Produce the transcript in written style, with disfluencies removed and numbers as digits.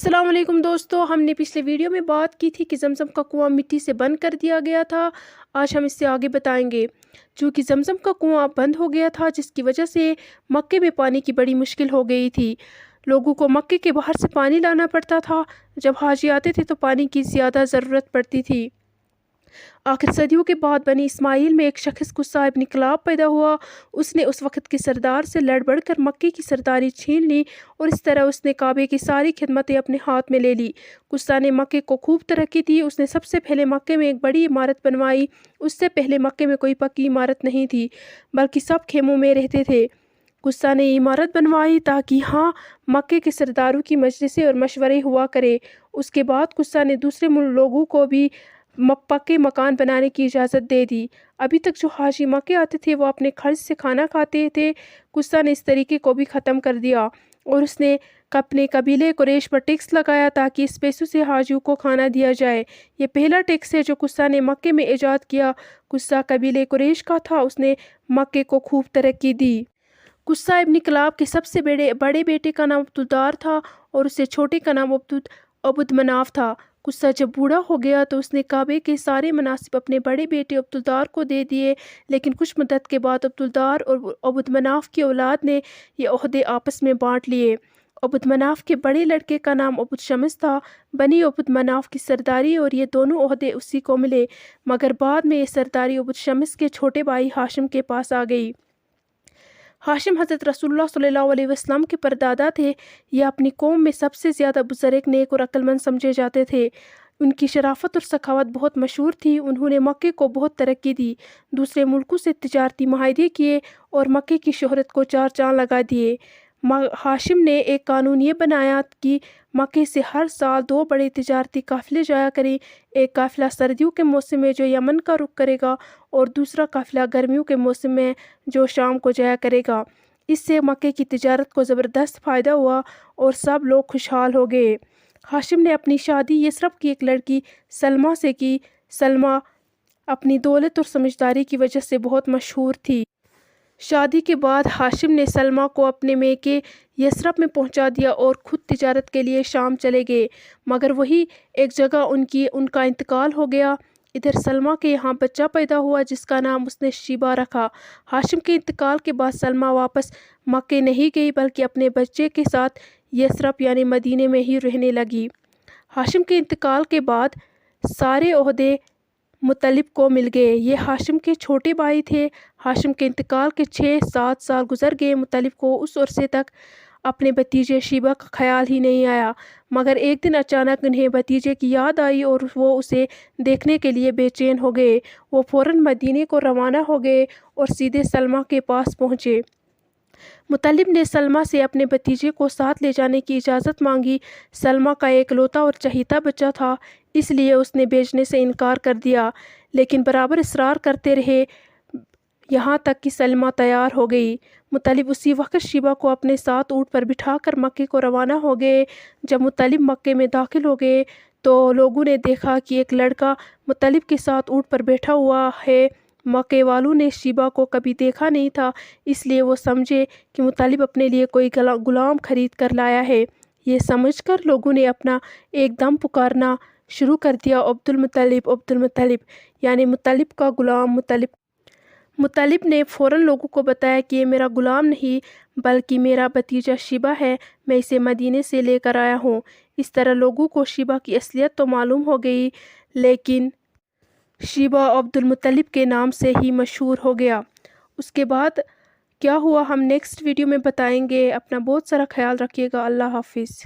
अस्सलाम वालेकुम दोस्तों, हमने पिछले वीडियो में बात की थी कि ज़मज़म का कुआं मिट्टी से बंद कर दिया गया था। आज हम इससे आगे बताएंगे। चूँकि ज़मज़म का कुआं बंद हो गया था, जिसकी वजह से मक्के में पानी की बड़ी मुश्किल हो गई थी। लोगों को मक्के के बाहर से पानी लाना पड़ता था। जब हाजी आते थे तो पानी की ज़्यादा ज़रूरत पड़ती थी। आखिर सदियों के बाद बनी इस्माइल में एक शख्स गुस्सा इब्न किलाब पैदा हुआ। उसने उस वक़्त के सरदार से लड़ बढ़ कर मक्के की सरदारी छीन ली और इस तरह उसने काबे की सारी खिदमतें अपने हाथ में ले ली। गुस्सा ने मक्के को खूब तरक्की दी। उसने सबसे पहले मक्के में एक बड़ी इमारत बनवाई। उससे पहले मक्के में कोई पक्की इमारत नहीं थी, बल्कि सब खेमों में रहते थे। गुस्सा ने इमारत बनवाई ताकि हाँ मक्के के सरदारों की मजलिसें और मशवरे हुआ करे। उसके बाद गुस्सा ने दूसरे लोगों को भी पक्के मकान बनाने की इजाज़त दे दी। अभी तक जो हाजी मक्के आते थे वो अपने खर्च से खाना खाते थे। गुस्सा ने इस तरीके को भी ख़त्म कर दिया और उसने अपने कबीले कुरैश पर टैक्स लगाया ताकि इस पैसों से हाजियों को खाना दिया जाए। ये पहला टैक्स है जो गुस्सा ने मक्के में ईजाद किया। गुस्सा कबीले कुरैश का था। उसने मक्के को खूब तरक्की दी। गुस्सा इब्न किलाब के सबसे बड़े बेटे का नाम अब्दुद्दार था और उससे छोटे का नाम अब्दुद मनाफ था। गुस्सा जब बूढ़ा हो गया तो उसने काबे के सारे मनासिब अपने बड़े बेटे अब्दुद्दार को दे दिए, लेकिन कुछ मुद्दत के बाद अब्दुद्दार और अब्दुद मनाफ की औलाद ने ये ओहदे आपस में बांट लिए। अब्दुद मनाफ के बड़े लड़के का नाम अब्दुल शम्स था। बनी अब्दुद मनाफ की सरदारी और ये दोनों ओहदे उसी को मिले, मगर बाद में ये सरदारी अब्दुल शम्स के छोटे भाई हाशिम के पास आ गई। हाशिम हज़रत रसूलुल्लाह सल्लल्लाहु अलैहि वसल्लम के परदादा थे। ये अपनी कौम में सबसे ज़्यादा बुज़ुर्ग, नेक और अक्लमंद समझे जाते थे। उनकी शराफत और सखावत बहुत मशहूर थी। उन्होंने मक्के को बहुत तरक्की दी, दूसरे मुल्कों से तिजारती माहदे किए और मक्के की शोहरत को चार चाँद लगा दिए। हाशिम ने एक कानून ये बनाया कि मक्के से हर साल दो बड़े तिजारती काफ़िले जाया करें। एक काफ़िला सर्दियों के मौसम में जो यमन का रुख करेगा और दूसरा काफ़िला गर्मियों के मौसम में जो शाम को जाया करेगा। इससे मक्के की तिजारत को ज़बरदस्त फ़ायदा हुआ और सब लोग खुशहाल हो गए। हाशिम ने अपनी शादी यसरब की एक लड़की सलमा से की। सलमा अपनी दौलत और समझदारी की वजह से बहुत मशहूर थी। शादी के बाद हाशिम ने सलमा को अपने मेके यसरब में पहुंचा दिया और ख़ुद तिजारत के लिए शाम चले गए, मगर वही एक जगह उनका इंतकाल हो गया। इधर सलमा के यहाँ बच्चा पैदा हुआ जिसका नाम उसने शीबा रखा। हाशिम के इंतकाल के बाद सलमा वापस मक्के नहीं गई, बल्कि अपने बच्चे के साथ यसरब यानी मदीने में ही रहने लगी। हाशिम के इंतकाल के बाद सारे ओहदे मुत्तलिब को मिल गए। ये हाशिम के छोटे भाई थे। हाशिम के इंतकाल के 6-7 साल गुजर गए। मुत्तलिब को उस अरसे तक अपने भतीजे शीबा का ख्याल ही नहीं आया, मगर एक दिन अचानक उन्हें भतीजे की याद आई और वो उसे देखने के लिए बेचैन हो गए। वो फ़ौरन मदीने को रवाना हो गए और सीधे सलमा के पास पहुँचे। मुत्तलिब ने सलमा से अपने भतीजे को साथ ले जाने की इजाज़त मांगी। सलमा का एकलौता और चहीता बच्चा था, इसलिए उसने बेचने से इनकार कर दिया, लेकिन बराबर इसरार करते रहे, यहाँ तक कि सलमा तैयार हो गई। मुत्तलिब उसी वक्त शीबा को अपने साथ ऊँट पर बिठाकर मक्के को रवाना हो गए। जब मुत्तलिब मक्के में दाखिल हो गए तो लोगों ने देखा कि एक लड़का मुत्तलिब के साथ ऊँट पर बैठा हुआ है। मक्के वालों ने शीबा को कभी देखा नहीं था, इसलिए वो समझे कि मुत्तलिब अपने लिए कोई गुलाम खरीद कर लाया है। ये समझकर लोगों ने अपना एकदम पुकारना शुरू कर दिया, अब्दुल मुत्तलिब, यानी मुत्तलिब का गुलाम मुत्तलिब। मुत्तलिब ने फ़ौरन लोगों को बताया कि ये मेरा गुलाम नहीं बल्कि मेरा भतीजा शीबा है, मैं इसे मदीने से लेकर आया हूँ। इस तरह लोगों को शीबा की असलियत तो मालूम हो गई, लेकिन शीबा अब्दुल मुत्तलिब के नाम से ही मशहूर हो गया। उसके बाद क्या हुआ हम नेक्स्ट वीडियो में बताएंगे। अपना बहुत सारा ख्याल रखिएगा। अल्लाह हाफिज़।